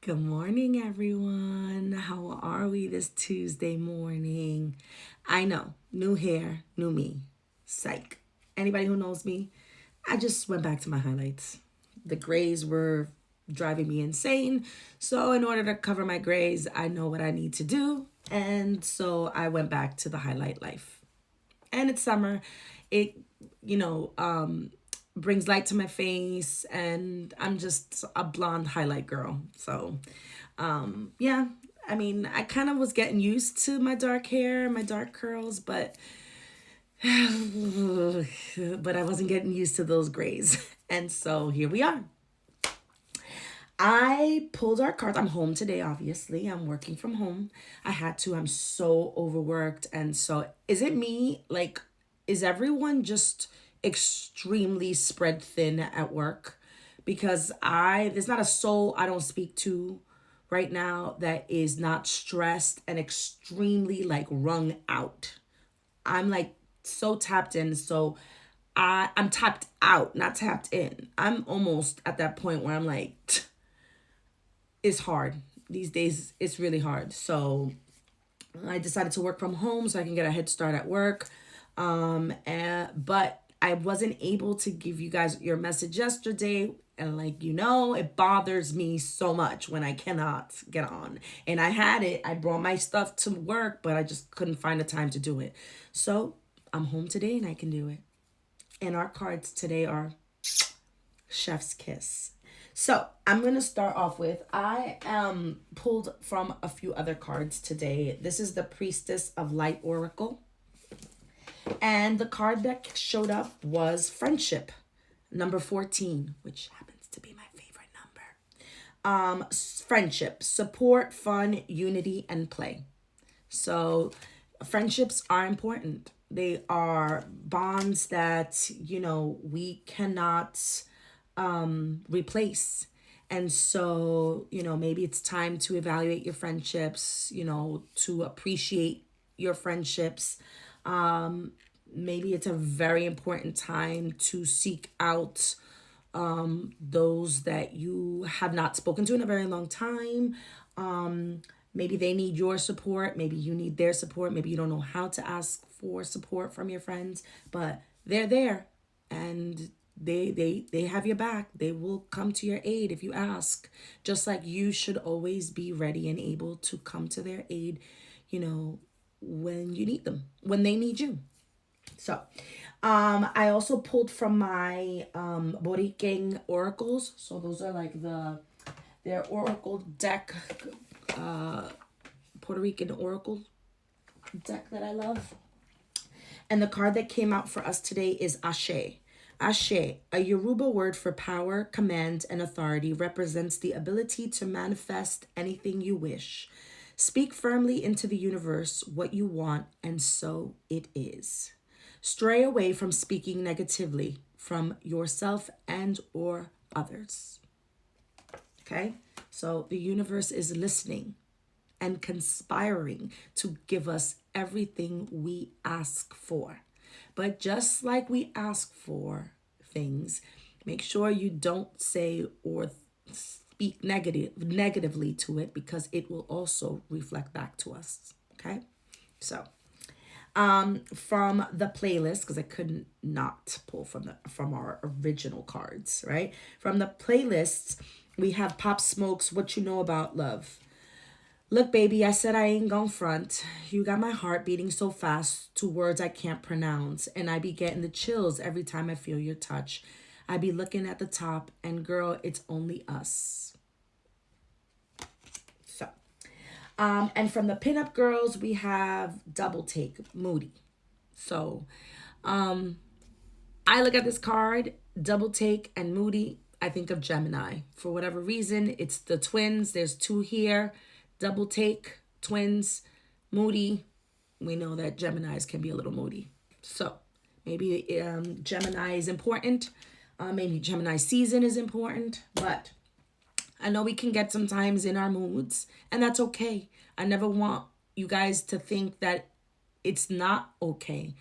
Good morning, everyone. How are we this Tuesday morning? I know, new hair, new me. Psych. Anybody who knows me, I just went back to my highlights. The grays were driving me insane. So, in order to cover my grays, I know what I need to do. And so I went back to the highlight life. And it's summer. It, you know, brings light to my face, and I'm just a blonde highlight girl. So, yeah, I mean, I kind of was getting used to my dark hair, my dark curls, but I wasn't getting used to those grays. And so here we are. I pulled our cards. I'm home today, obviously. I'm working from home. I had to. I'm so overworked. And so, is it me? Like, is everyone just extremely spread thin at work? Because there's not a soul I don't speak to right now that is not stressed and extremely like wrung out. I'm like so tapped in. So, I'm tapped out, not tapped in. I'm almost at that point where I'm like, it's hard these days. It's really hard. So I decided to work from home so I can get a head start at work. But I wasn't able to give you guys your message yesterday. And it bothers me so much when I cannot get on. And I had it. I brought my stuff to work, but I just couldn't find the time to do it. So I'm home today and I can do it. And our cards today are Chef's Kiss. So I'm going to start off with, I pulled from a few other cards today. This is the Priestess of Light Oracle. And the card that showed up was Friendship, number 14, which happens to be my favorite number. Friendship, support, fun, unity, and play. So friendships are important. They are bonds that, we cannot replace. And so, maybe it's time to evaluate your friendships, to appreciate your friendships. Maybe it's a very important time to seek out those that you have not spoken to in a very long time. Maybe they need your support. Maybe you need their support. Maybe you don't know how to ask for support from your friends, but they're there, and they have your back. They will come to your aid if you ask. Just like you should always be ready and able to come to their aid, when you need them, when they need you. So, I also pulled from my Boriken oracles. So those are like their oracle deck, Puerto Rican oracle deck that I love. And the card that came out for us today is Ashe. Ashe, a Yoruba word for power, command, and authority, represents the ability to manifest anything you wish. Speak firmly into the universe what you want, and so it is. Stray away from speaking negatively from yourself and or others. Okay? So the universe is listening and conspiring to give us everything we ask for. But just like we ask for things, make sure you don't say or speak negatively to it, because it will also reflect back to us. Okay? So, from the playlist, because I couldn't not pull from our original cards, right? From the playlists, we have Pop Smoke's What You Know About Love. Look, baby, I said I ain't gon' front. You got my heart beating so fast to words I can't pronounce, and I be getting the chills every time I feel your touch. I be looking at the top, and girl, it's only us. So, and from the pinup girls, we have Double Take, Moody. So, I look at this card, Double Take and Moody, I think of Gemini. For whatever reason, it's the twins. There's two here. Double Take, twins, Moody. We know that Geminis can be a little moody. So maybe Gemini is important. Maybe Gemini season is important. But I know we can get sometimes in our moods, and that's okay. I never want you guys to think that it's not okay.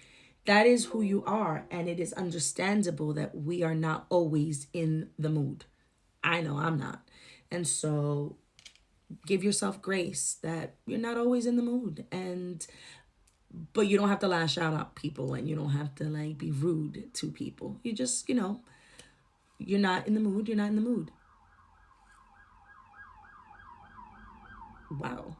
That is who you are, and it is understandable that we are not always in the mood. I know I'm not. And so Give yourself grace that you're not always in the mood, but you don't have to lash out at people, and you don't have to like be rude to people. You just, you're not in the mood, you're not in the mood. Wow.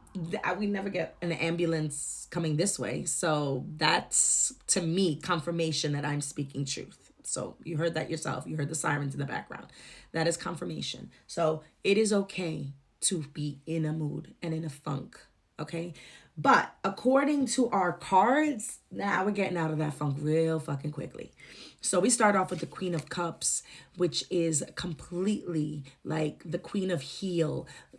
We never get an ambulance coming this way. So that's, to me, confirmation that I'm speaking truth. So you heard that yourself. You heard the sirens in the background. That is confirmation. So it is okay to be in a mood and in a funk. Okay. But according to our cards, now we're getting out of that funk real fucking quickly. So we start off with the Queen of Cups, which is completely like the Queen of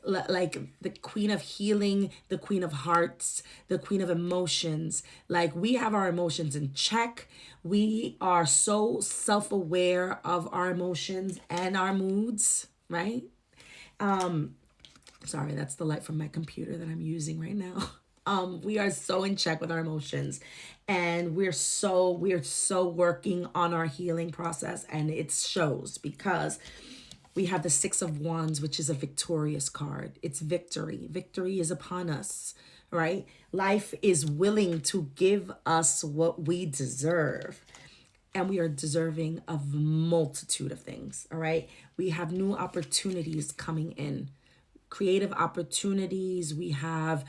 like the Queen of Healing, the Queen of Hearts, the Queen of Emotions. Like, we have our emotions in check. We are so self-aware of our emotions and our moods, right? Sorry, that's the light from my computer that I'm using right now. We are so in check with our emotions, and we're so working on our healing process, and it shows because we have the Six of Wands, which is a victorious card. It's victory. Victory is upon us, right? Life is willing to give us what we deserve. And we are deserving of multitude of things, all right? We have new opportunities coming in, creative opportunities. We have,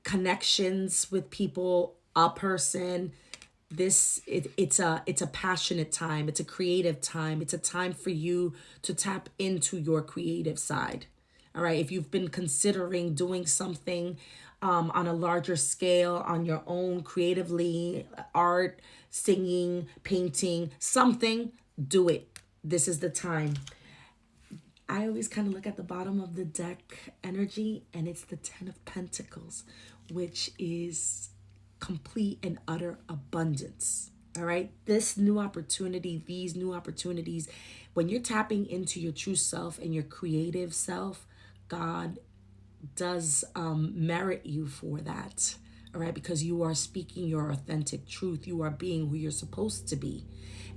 connections with people, a person. It's a passionate time. It's a creative time. It's a time for you to tap into your creative side. All right. If you've been considering doing something on a larger scale, on your own, creatively, art, singing, painting, something, do it. This is the time. I always kind of look at the bottom of the deck energy, and it's the Ten of Pentacles, which is complete and utter abundance. All right. These new opportunities, when you're tapping into your true self and your creative self, God does merit you for that. All right. Because you are speaking your authentic truth. You are being who you're supposed to be.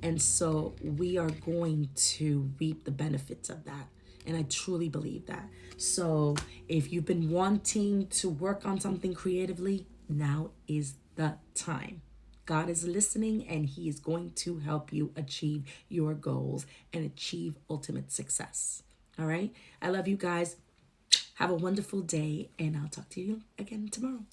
And so we are going to reap the benefits of that. And I truly believe that. So if you've been wanting to work on something creatively, now is the time. God is listening, and He is going to help you achieve your goals and achieve ultimate success. All right. I love you guys. Have a wonderful day, and I'll talk to you again tomorrow.